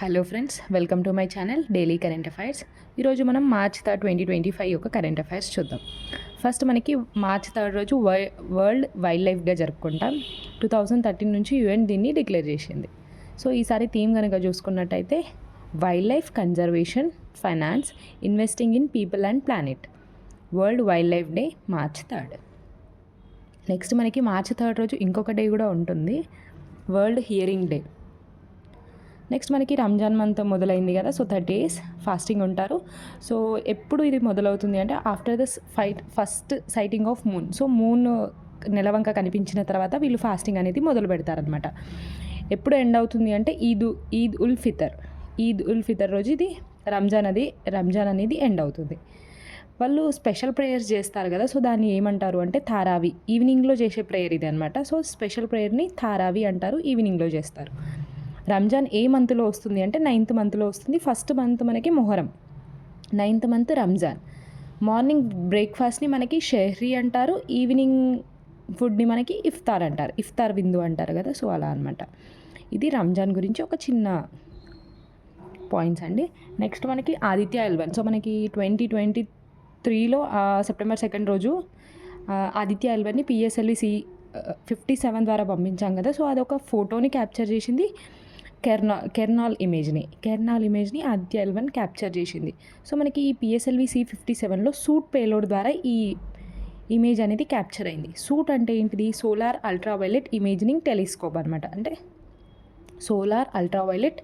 Hello friends, welcome to my channel daily current affairs. ఈరోజు మనం March 3, 2025 యొక్క current affairs చూద్దాం. ఫస్ట్ మనకి మార్చ్ 3 రోజు వరల్డ్ వైల్డ్ లైఫ్గా జరుపుకుంటాం. 2013 నుంచి యుఎన్ దీన్ని డిక్లేర్ చేసింది. సో ఈసారి థీమ్ కనుక చూసుకున్నట్టయితే wild life conservation, finance, investing in people and planet. World wild life day March 3. Next మనకి మార్చ్ 3 రోజు ఇంకొక డే కూడా ఉంటుంది, వరల్డ్ హియరింగ్ డే. నెక్స్ట్ మనకి రంజాన్ మంత్ మొదలైంది కదా, సో 30 days ఫాస్టింగ్ ఉంటారు. సో ఎప్పుడు ఇది మొదలవుతుంది అంటే after the first sighting of moon. So moon నెలవంక కనిపించిన తర్వాత వీళ్ళు ఫాస్టింగ్ అనేది మొదలు పెడతారనమాట. ఎప్పుడు ఎండ్ అవుతుంది అంటే ఈద్ ఉల్ ఫితర్ రోజు ఇది రంజాన్ అనేది ఎండ్ అవుతుంది. వాళ్ళు స్పెషల్ ప్రేయర్స్ చేస్తారు కదా, సో దాన్ని ఏమంటారు అంటే తారావి. ఈవినింగ్లో చేసే ప్రేయర్ ఇది అనమాట. సో స్పెషల్ ప్రేయర్ని తారావి అంటారు, ఈవినింగ్లో చేస్తారు. రంజాన్ ఏ మంత్లో వస్తుంది అంటే 9th మంత్లో వస్తుంది. ఫస్ట్ మంత్ మనకి Muharram, 9th month Ramzan. Morning బ్రేక్ఫాస్ట్ని మనకి షెహ్రీ అంటారు, ఈవినింగ్ ఫుడ్ని మనకి ఇఫ్తార్ విందు అంటారు కదా, సో అలా అనమాట. ఇది రంజాన్ గురించి ఒక చిన్న పాయింట్స్ అండి. నెక్స్ట్ మనకి ఆదిత్య L1. సో మనకి 2023లో సెప్టెంబర్ 2 రోజు ఆదిత్య L1ని PSLV C-57 ద్వారా పంపించాం కదా, సో అదొక ఫోటోని క్యాప్చర్ చేసింది. కెర్నాల్ ఇమేజ్ని ఆదిత్య L1 క్యాప్చర్ చేసింది. సో మనకి ఈ PSLV C-57లో సూట్ పేలోడ్ ద్వారా ఈ ఇమేజ్ అనేది క్యాప్చర్ అయింది. సూట్ అంటే ఏంటిది? సోలార్ అల్ట్రావైలెట్ ఇమేజింగ్ టెలిస్కోప్ అనమాట. అంటే solar ultraviolet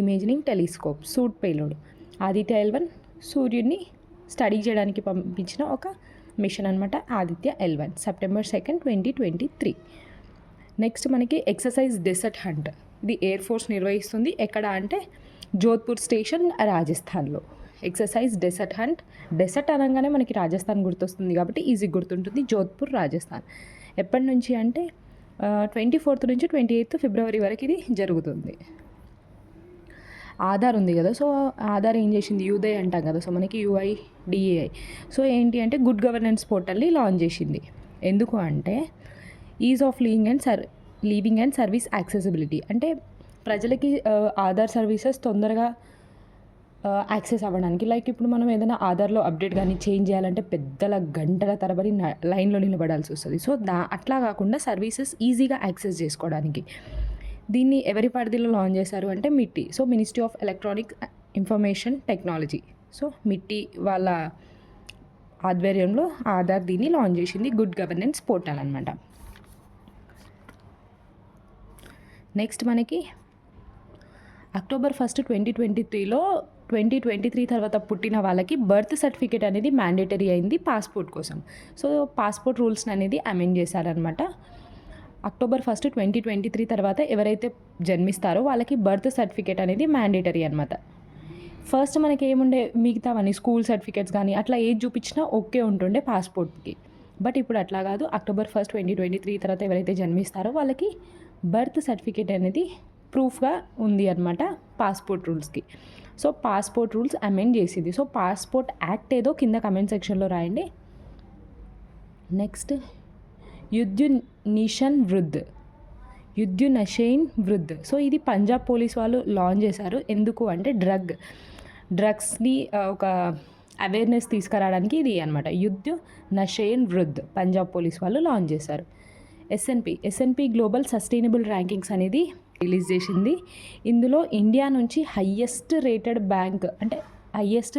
imaging telescope suit payload. Aditya L1 సూర్యుడిని స్టడీ చేయడానికి పంపించిన ఒక మిషన్ అనమాట ఆదిత్య L1, సెప్టెంబర్ 2, 2023. నెక్స్ట్ మనకి ఎక్సర్సైజ్ డెసర్ట్ హంట్. ఇది ఎయిర్ ఫోర్స్ నిర్వహిస్తుంది. ఎక్కడ అంటే జోధ్పూర్ స్టేషన్, రాజస్థాన్లో. Exercise desert hunt. డెసర్ట్ అనగానే మనకి రాజస్థాన్ గుర్తొస్తుంది కాబట్టి ఈజీ గుర్తుంటుంది, జోధ్పూర్, రాజస్థాన్. ఎప్పటి నుంచి అంటే 24th నుంచి 28th ఫిబ్రవరి వరకు ఇది జరుగుతుంది. ఆధార్ ఉంది కదా, సో ఆధార్ ఏం చేసింది? యుదయ్ అంటాం కదా, సో మనకి UIDAI. సో ఏంటి అంటే గుడ్ గవర్నెన్స్ పోర్టల్ని లాంచ్ చేసింది. ఎందుకు అంటే ease of living and service accessibility. అంటే ప్రజలకి ఆధార్ సర్వీసెస్ తొందరగా యాక్సెస్ అవ్వడానికి. లైక్ ఇప్పుడు మనం ఏదైనా ఆధార్లో అప్డేట్ కానీ చేంజ్ చేయాలంటే గంటల తరబడి లైన్లో నిలబడాల్సి వస్తుంది. సో అట్లా కాకుండా సర్వీసెస్ ఈజీగా యాక్సెస్ చేసుకోవడానికి దీన్ని ఎవరి పరిధిలో లాంచ్ చేశారు అంటే MeitY. So ministry of electronic information technology, so MeitY వాళ్ళ ఆధ్వర్యంలో ఆధార్ దీన్ని లాంచ్ చేసింది. గుడ్ గవర్నెన్స్ పోర్టల్ అనమాట. నెక్స్ట్ మనకి అక్టోబర్ 1, 2023లో 2023 తర్వాత పుట్టిన వాళ్ళకి బర్త్ సర్టిఫికేట్ అనేది మ్యాండేటరీ అయింది పాస్పోర్ట్ కోసం. సో పాస్పోర్ట్ రూల్స్ అనేది అమెండ్ చేశారనమాట. అక్టోబర్ 1, 2023 తర్వాత ఎవరైతే జన్మిస్తారో వాళ్ళకి బర్త్ సర్టిఫికేట్ అనేది మ్యాండేటరీ అనమాట. ఫస్ట్ మనకి ఏముండే, మిగతావన్నీ స్కూల్ సర్టిఫికేట్స్ కానీ అట్లా ఏది చూపించినా ఓకే ఉంటుండే పాస్పోర్ట్కి. బట్ ఇప్పుడు అట్లా కాదు. అక్టోబర్ 1, 2023 తర్వాత ఎవరైతే జన్మిస్తారో వాళ్ళకి బర్త్ సర్టిఫికేట్ అనేది ప్రూఫ్గా ఉంది అనమాట పాస్పోర్ట్ రూల్స్కి. సో పాస్పోర్ట్ రూల్స్ అమెండ్ చేసింది. సో పాస్పోర్ట్ యాక్ట్ ఏదో కింద కమెంట్ సెక్షన్లో రాయండి. నెక్స్ట్ యుద్ధ నషైన్ వృద్ధ్. సో ఇది పంజాబ్ పోలీస్ వాళ్ళు లాంచ్ చేశారు. ఎందుకు అంటే డ్రగ్స్ని ఒక అవేర్నెస్ తీసుకురావడానికి ఇది అనమాట. యుద్ధ నషైన్ వృద్ధ్ పంజాబ్ పోలీస్ వాళ్ళు లాంచ్ చేశారు. ఎస్ఎన్పి గ్లోబల్ సస్టైనబుల్ ర్యాంకింగ్స్ అనేది రిలీజ్ చేసింది. ఇందులో ఇండియా నుంచి హయ్యెస్ట్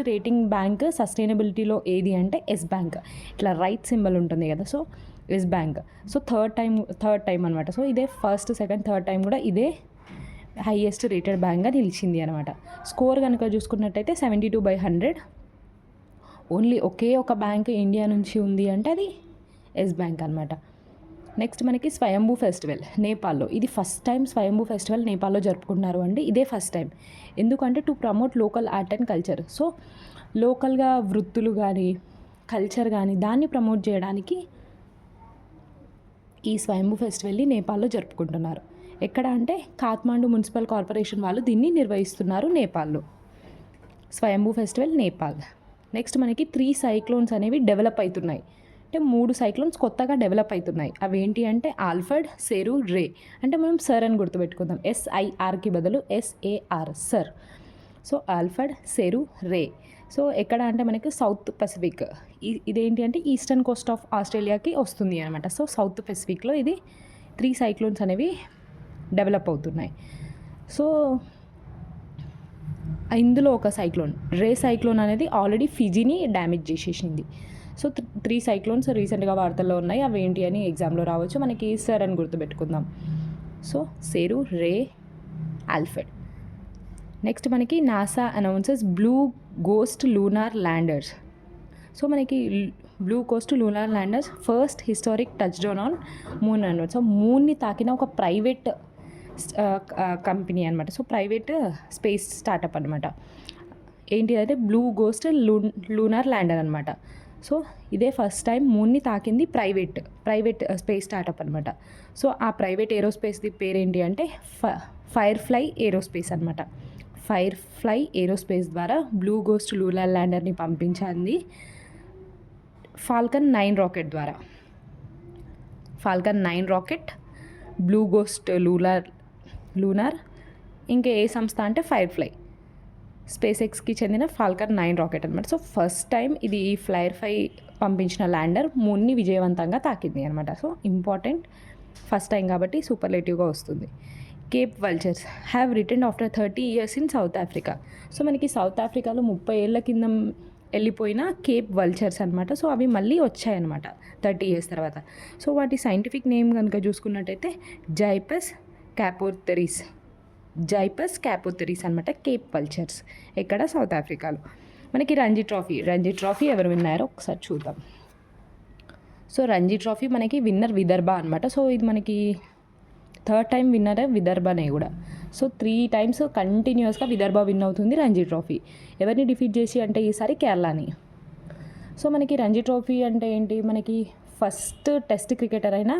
రేటింగ్ బ్యాంక్ సస్టైనబిలిటీలో ఏది అంటే ఎస్ బ్యాంక్. ఇట్లా రైట్ సింబల్ ఉంటుంది కదా, so Yes bank. So third time అనమాట. సో ఇదే ఫస్ట్, సెకండ్, థర్డ్ టైం కూడా ఇదే హయ్యెస్ట్ రేటెడ్ బ్యాంక్గా నిలిచింది అనమాట. స్కోర్ కనుక చూసుకున్నట్టయితే 72/100. ఓన్లీ ఒకే ఒక బ్యాంక్ ఇండియా నుంచి ఉంది అంటే అది ఎస్ బ్యాంక్ అనమాట. నెక్స్ట్ మనకి స్వయంభూ ఫెస్టివల్ నేపాల్లో. ఇది ఫస్ట్ టైం స్వయంభూ ఫెస్టివల్ నేపాల్లో జరుపుకుంటున్నారు అండి. ఇదే ఫస్ట్ టైం. ఎందుకంటే to promote local art and culture. So లోకల్గా వృత్తులు కానీ కల్చర్ కానీ దాన్ని ప్రమోట్ చేయడానికి ఈ స్వయంభూ ఫెస్టివల్ని నేపాల్లో జరుపుకుంటున్నారు. ఎక్కడ అంటే కాత్మాండు మున్సిపల్ కార్పొరేషన్ వాళ్ళు దీన్ని నిర్వహిస్తున్నారు నేపాల్లో. స్వయంభూ ఫెస్టివల్ నేపాల్. నెక్స్ట్ మనకి 3 సైక్లోన్స్ అనేవి డెవలప్ అవుతున్నాయి అంటే 3 సైక్లోన్స్ కొత్తగా డెవలప్ అవుతున్నాయి. అవి ఏంటి అంటే ఆల్ఫర్డ్, సెరు, రే. అంటే మనం సర్ అని గుర్తుపెట్టుకుందాం. SIRకి బదులు SAR సర్. సో ఆల్ఫర్డ్, సెరు, రే. సో ఎక్కడ అంటే మనకి సౌత్ పసిఫిక్. ఇదేంటి అంటే ఈస్టర్న్ కోస్ట్ ఆఫ్ ఆస్ట్రేలియాకి వస్తుంది అనమాట. సో సౌత్ పసిఫిక్లో ఇది 3 సైక్లోన్స్ అనేవి డెవలప్ అవుతున్నాయి. సో ఇందులో ఒక సైక్లోన్, రే సైక్లోన్ అనేది ఆల్రెడీ ఫిజీని డ్యామేజ్ చేసేసింది. సో 3 సైక్లోన్స్ రీసెంట్గా వార్తల్లో ఉన్నాయి. అవి ఏంటి అని ఎగ్జామ్లో రావచ్చు. మనకి సర్ అని గుర్తుపెట్టుకుందాం. సో సెరు, రే, ఆల్ఫర్డ్. నెక్స్ట్ మనకి NASA announces Blue Ghost lunar landers. So మనకి Blue Ghost lunar landers first historic touchdown on moon అనమాట. సో మూన్ని తాకిన ఒక ప్రైవేట్ కంపెనీ అనమాట. సో ప్రైవేట్ స్పేస్ స్టార్టప్ అనమాట. ఏంటి అంటే బ్లూ గోస్ట్ లూనార్ ల్యాండర్ అనమాట. సో ఇదే ఫస్ట్ టైం మూన్ని తాకింది ప్రైవేట్ స్పేస్ స్టార్టప్ అనమాట. సో ఆ ప్రైవేట్ ఏరోస్పేస్ది పేరేంటి అంటే ఫైర్ఫ్లై ఏరోస్పేస్ అనమాట. ఫైర్ఫ్లై ఏరోస్పేస్ ద్వారా బ్లూ గోస్ట్ లూనార్ ల్యాండర్ని పంపించింది ఫాల్కన్ 9 రాకెట్ ద్వారా. Falcon 9 rocket, blue Ghost lunar, ఇంకా ఏ సంస్థ అంటే ఫైర్ఫ్లై స్పేస్ ఎక్స్కి చెందిన ఫాల్కన్ 9 రాకెట్ అనమాట. సో ఫస్ట్ టైం ఇది ఈ ఫైర్ఫ్లై పంపించిన ల్యాండర్ మూన్ని విజయవంతంగా తాకింది అనమాట. సో ఇంపార్టెంట్, ఫస్ట్ టైం కాబట్టి సూపర్లేటివ్గా వస్తుంది. Cape vultures have return after 30 years in south Africa. So మనకి సౌత్ ఆఫ్రికాలో 30 ఏళ్ల కింద వెళ్ళిపోయిన కేప్ వల్చర్స్ అనమాట. సో అవి మళ్ళీ వచ్చాయన్నమాట 30 years తర్వాత. సో వాటి సైంటిఫిక్ నేమ్ కనుక చూసుకున్నట్టయితే జైపస్ క్యాపోథెరిస్ అనమాట. కేప్ వల్చర్స్ ఎక్కడ సౌత్ ఆఫ్రికాలో. మనకి రంజీ ట్రాఫీ ఎవరు విన్నారో ఒకసారి చూద్దాం. సో రంజీ ట్రాఫీ మనకి విన్నర్ విదర్భ అనమాట. సో ఇది మనకి 3rd టైం విన్నరే విదర్భనే కూడా. సో 3 times కంటిన్యూస్గా విదర్భ విన్ అవుతుంది రంజీ ట్రాఫీ. ఎవరిని డిఫీట్ చేసి అంటే ఈసారి కేరళని. సో మనకి రంజీ ట్రాఫీ అంటే ఏంటి, మనకి ఫస్ట్ టెస్ట్ క్రికెటర్ అయిన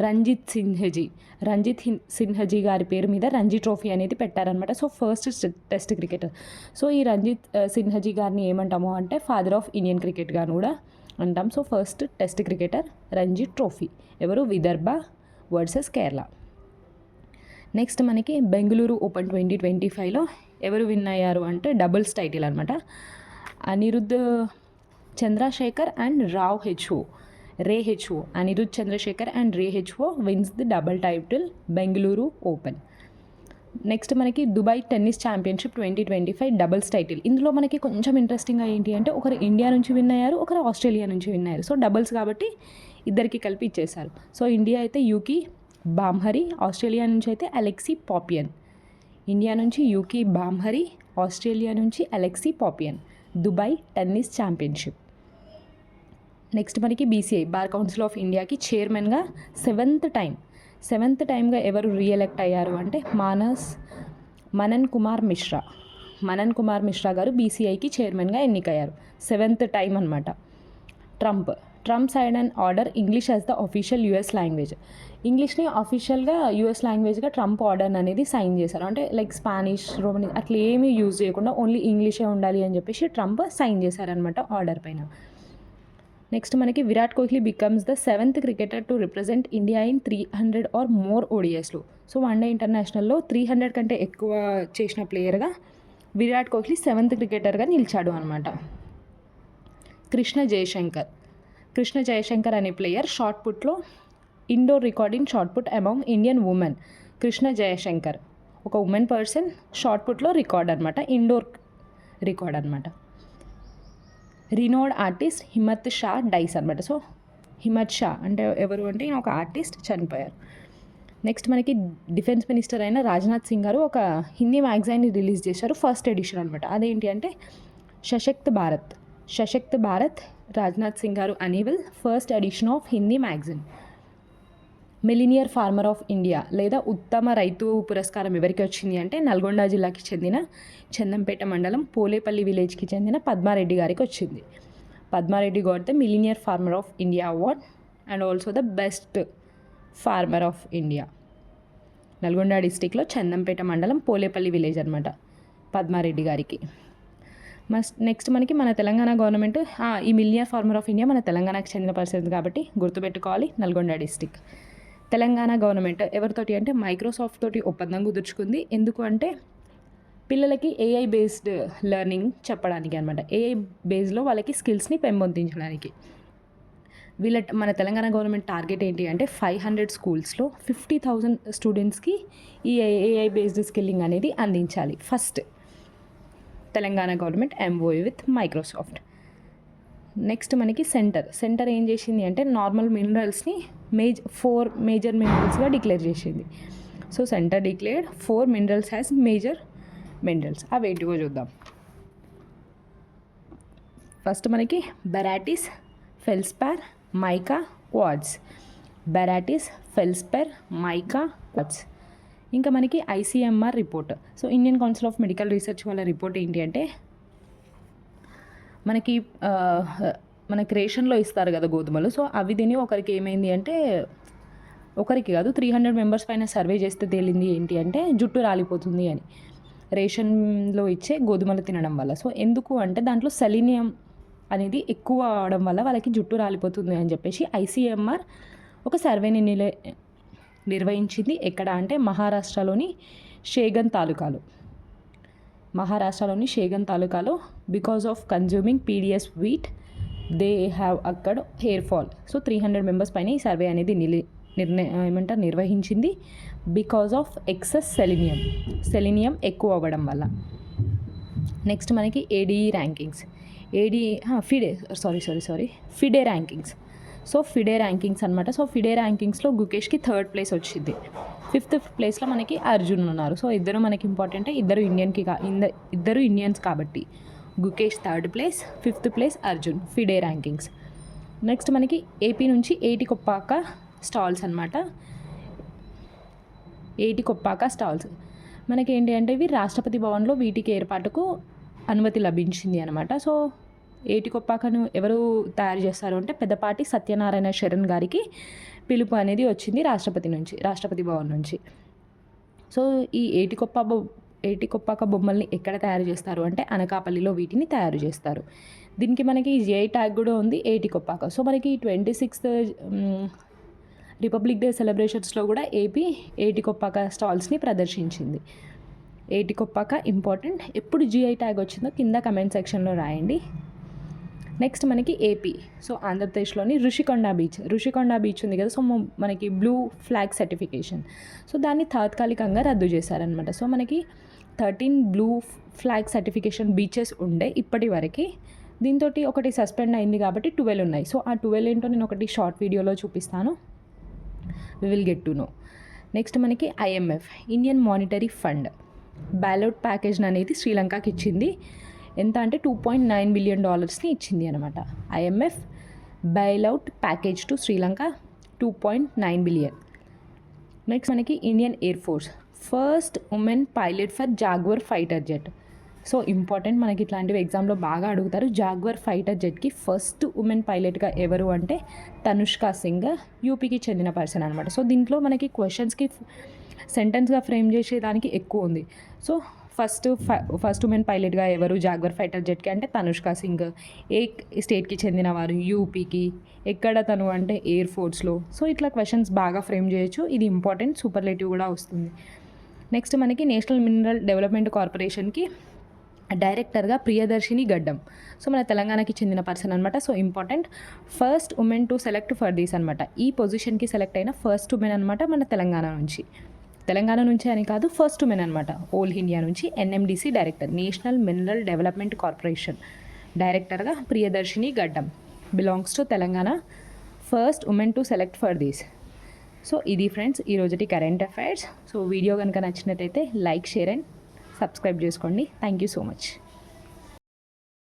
రంజిత్ సిన్హజీ గారి పేరు మీద రంజీ ట్రోఫీ అనేది పెట్టారనమాట. So first test cricketer. So ఈ రంజిత్ సిన్హజీ గారిని ఏమంటాము అంటే ఫాదర్ ఆఫ్ ఇండియన్ క్రికెట్ గాని కూడా అంటాం. So first test cricketer Ranji trophy. ఎవరు? విదర్భ వర్సెస్ కేరళ. నెక్స్ట్ మనకి బెంగళూరు ఓపెన్ 2025లో ఎవరు విన్ అయ్యారు అంటే డబుల్స్ టైటిల్ అనమాట. Anirudh Chandrasekar and Ray H O. Anirudh Chandrasekar and Ray H O wins the double title Bengaluru Open. Next మనకి Dubai tennis championship 2025 doubles title. ఇందులో మనకి కొంచెం ఇంట్రెస్టింగ్గా ఏంటి అంటే ఒకరు ఇండియా నుంచి విన్ అయ్యారు, ఒకరు ఆస్ట్రేలియా నుంచి విన్ అయ్యారు. సో డబుల్స్ కాబట్టి ఇద్దరికి కలిపి ఇచ్చేశారు. సో ఇండియా అయితే యూకీ బామ్హరి, ఆస్ట్రేలియా నుంచి అయితే అలెక్సీ పాపియన్. ఇండియా నుంచి యూకీ బామ్హరి, ఆస్ట్రేలియా నుంచి Alexei Popyrin. Dubai tennis championship. Next మనకి BCI బార్ కౌన్సిల్ ఆఫ్ ఇండియాకి చైర్మన్గా సెవెంత్ టైంగా ఎవరు రీఎలెక్ట్ అయ్యారు అంటే మనన్ కుమార్ మిశ్రా గారు BCIకి చైర్మన్గా ఎన్నికయ్యారు. 7th టైం అనమాట. Trump signed and order English as the official US language. ఇంగ్లీష్ని అఫీషియల్గా US లాంగ్వేజ్గా ట్రంప్ ఆర్డర్ అనేది సైన్ చేశారు. అంటే లైక్ స్పానిష్, రోమనీ అట్లా ఏమీ యూజ్ చేయకుండా ఓన్లీ ఇంగ్లీషే ఉండాలి అని చెప్పేసి ట్రంప్ సైన్ చేశారనమాట ఆర్డర్ పైన. నెక్స్ట్ మనకి Virat Kohli becomes the 7th cricketer to represent India in 300 or more ODIsలో. సో వన్డే ఇంటర్నేషనల్లో 300 కంటే ఎక్కువ చేసిన ప్లేయర్గా విరాట్ కోహ్లీ 7th క్రికెటర్గా నిలిచాడు అనమాట. కృష్ణ జయశంకర్ అనే ప్లేయర్ షార్ట్ పుట్లో indoor record in shot put among Indian women. Krishna Jayashankar ఒక ఉమెన్ పర్సన్, షార్ట్ పుట్లో రికార్డ్ అనమాట, ఇండోర్ రికార్డ్ అనమాట. Renowned artist Himmat Shah dies అనమాట. సో హిమత్ షా అంటే ఎవరు అంటే ఈయన ఒక ఆర్టిస్ట్, చనిపోయారు. నెక్స్ట్ మనకి డిఫెన్స్ మినిస్టర్ అయిన రాజ్నాథ్ సింగ్ గారు ఒక హిందీ మ్యాగజైన్ని రిలీజ్ చేశారు, ఫస్ట్ ఎడిషన్ అనమాట. అదేంటి అంటే సశక్త్ భారత్ రాజ్నాథ్ సింగ్ గారు unveil first edition of Hindi magazine. Millionaire farmer of India లేదా ఉత్తమ రైతు పురస్కారం ఎవరికి వచ్చింది అంటే నల్గొండ జిల్లాకి చెందిన చందంపేట మండలం పోలేపల్లి విలేజ్కి చెందిన పద్మారెడ్డి గారికి వచ్చింది. Padma Reddy got the millionaire farmer of India award and also the best farmer of India. Nalgonda డిస్టిక్లో చందంపేట మండలం పోలేపల్లి విలేజ్ అనమాట పద్మారెడ్డి గారికి. నెక్స్ట్ మనకి మన తెలంగాణ గవర్నమెంట్ ఈ మిలియర్ ఫార్మర్ ఆఫ్ ఇండియా మన తెలంగాణకు చెందిన పర్సన్ కాబట్టి గుర్తుపెట్టుకోవాలి, నల్గొండ డిస్టిక్. తెలంగాణ గవర్నమెంట్ ఎవరితోటి అంటే మైక్రోసాఫ్ట్ తోటి ఒప్పందం కుదుర్చుకుంది. ఎందుకు అంటే పిల్లలకి ఏఐ బేస్డ్ లెర్నింగ్ చెప్పడానికి అనమాట. ఏఐ బేస్లో వాళ్ళకి స్కిల్స్ని పెంపొందించడానికి. మన తెలంగాణ గవర్నమెంట్ టార్గెట్ ఏంటి అంటే 500 స్కూల్స్లో 50,000 స్టూడెంట్స్కి ఈ ఏఐ బేస్డ్ స్కిల్లింగ్ అనేది అందించాలి. First Telangana government MoU with Microsoft. Next మనకి సెంటర్ ఏం చేసింది అంటే నార్మల్ మినరల్స్ని 4 మేజర్ మినరల్స్గా డిక్లేర్ చేసింది. So centre declared 4 minerals as major minerals. అవి ఏంటివో చూద్దాం. ఫస్ట్ మనకి barytes, feldspar, mica, quartz. Barytes, feldspar, mica, quartz. ఇంకా మనకి ICMR report. So Indian Council of Medical Research వాళ్ళ రిపోర్ట్ ఏంటి అంటే మనకి రేషన్లో ఇస్తారు కదా గోధుమలు. సో అవి తిని ఒకరికి ఏమైంది అంటే, ఒకరికి కాదు 300 మెంబర్స్ పైన సర్వే చేస్తే తేలింది ఏంటి అంటే జుట్టు రాలిపోతుంది అని, రేషన్లో ఇచ్చే గోధుమలు తినడం వల్ల. సో ఎందుకు అంటే దాంట్లో సెలీనియం అనేది ఎక్కువ అవడం వల్ల వాళ్ళకి జుట్టు రాలిపోతుంది అని చెప్పేసి ఐసీఎంఆర్ ఒక సర్వేని నిర్వహించింది. ఎక్కడ అంటే మహారాష్ట్రలోని షేగన్ తాలూకాలో because of consuming PDS wheat they have అక్కడ హెయిర్ ఫాల్. సో 300 మెంబర్స్ పైన ఈ సర్వే అనేది నిర్వహించింది. బికాస్ ఆఫ్ ఎక్సెస్ సెలీనియం ఎక్కువ అవ్వడం వల్ల. నెక్స్ట్ మనకి ADE rankings, FIDE rankings. So FIDE rankings అనమాట. సో ఫిడే ర్యాంకింగ్స్లో గుకేష్కి 3rd ప్లేస్ వచ్చింది. 5th ప్లేస్లో మనకి అర్జున్ ఉన్నారు. సో ఇద్దరు మనకి ఇంపార్టెంట్, ఇద్దరు ఇండియన్స్ కాబట్టి Gukesh 3rd place, 5th place Arjun, FIDE rankings. Next మనకి ఏపీ నుంచి ఏటికొప్పాక స్టాల్స్ అనమాట. ఏటికొప్పాక స్టాల్స్ మనకి ఏంటి అంటే ఇవి రాష్ట్రపతి భవన్లో వీటికి ఏర్పాటుకు అనుమతి లభించింది అనమాట. సో ఏటికొప్పాకను ఎవరు తయారు చేస్తారు అంటే పెద్దపాటి సత్యనారాయణ శరణ్ గారికి పిలుపు అనేది వచ్చింది రాష్ట్రపతి భవన్ నుంచి. సో ఈ ఏటికొప్పాక బొమ్మల్ని ఎక్కడ తయారు చేస్తారు అంటే అనకాపల్లిలో వీటిని తయారు చేస్తారు. దీనికి మనకి జిఐ ట్యాగ్ కూడా ఉంది ఏటికొప్పాక. సో మనకి 26th రిపబ్లిక్ డే సెలబ్రేషన్స్లో కూడా ఏపీ ఏటికొప్పాక స్టాల్స్ని ప్రదర్శించింది. ఏటికొప్పాక ఇంపార్టెంట్. ఎప్పుడు జిఐ ట్యాగ్ వచ్చిందో కింద కమెంట్ సెక్షన్లో రాయండి. నెక్స్ట్ మనకి ఏపీ. సో ఆంధ్రప్రదేశ్లోని రుషికొండ బీచ్ ఉంది కదా. సో మనకి బ్లూ ఫ్లాగ్ సర్టిఫికేషన్. సో దాన్ని తాత్కాలికంగా రద్దు చేశారనమాట. సో మనకి 13 బ్లూ ఫ్లాగ్ సర్టిఫికేషన్ బీచెస్ ఉండే ఇప్పటి వరకు. దీంతో ఒకటి సస్పెండ్ అయింది కాబట్టి 12 ఉన్నాయి. సో ఆ 12 ఏంటో నేను ఒకటి షార్ట్ వీడియోలో చూపిస్తాను. We will get to know. Next మనకి IMF, Indian monetary fund, bailout package అనేది శ్రీలంకకి ఇచ్చింది. ఎంత అంటే $2.9 బిలియన్ ఇచ్చింది అనమాట. IMF bailout package to Sri Lanka 2.9 billion. Next మనకి Indian air force, first woman pilot for Jaguar fighter jet. So important, మనకి ఇట్లాంటివి ఎగ్జామ్లో బాగా అడుగుతారు. జాగ్వర్ ఫైటర్ జెట్కి ఫస్ట్ ఉమెన్ పైలట్గా ఎవరు అంటే తనుష్కా సింగ్, యూపీకి చెందిన పర్సన్ అనమాట. సో దీంట్లో మనకి క్వశ్చన్స్కి సెంటెన్స్గా ఫ్రేమ్ చేసేదానికి ఎక్కువ ఉంది. సో ఫస్ట్ ఉమెన్ పైలట్గా ఎవరు జాగ్వర్ ఫైటర్ జెట్కి అంటే తనుష్కా సింగ్. ఏ స్టేట్కి చెందినవారు, యూపీకి. ఎక్కడ తను అంటే ఎయిర్ ఫోర్స్లో. సో ఇట్లా క్వశ్చన్స్ బాగా ఫ్రేమ్ చేయొచ్చు. ఇది ఇంపార్టెంట్, సూపర్లేటివ్ కూడా వస్తుంది. నెక్స్ట్ మనకి నేషనల్ మినరల్ డెవలప్మెంట్ కార్పొరేషన్కి డైరెక్టర్గా ప్రియదర్శిని గడ్డం. సో మన తెలంగాణకి చెందిన పర్సన్ అనమాట. So important, first woman to select for these అనమాట. ఈ పొజిషన్కి సెలెక్ట్ అయిన ఫస్ట్ ఉమెన్ అనమాట మన తెలంగాణ నుంచి అని కాదు, ఫస్ట్ ఉమెన్ అనమాట. ఓల్ ఇండియా నుంచి NMDC director, national mineral development corporation డైరెక్టర్గా Priyadarshini Gaddam, belongs to Telangana, first woman to select for these. So ఇది ఫ్రెండ్స్ ఈరోజుటి కరెంట్ అఫైర్స్. సో వీడియో కనుక నచ్చినట్టయితే లైక్, షేర్ అండ్ సబ్స్క్రైబ్ చేసుకోండి. Thank you so much.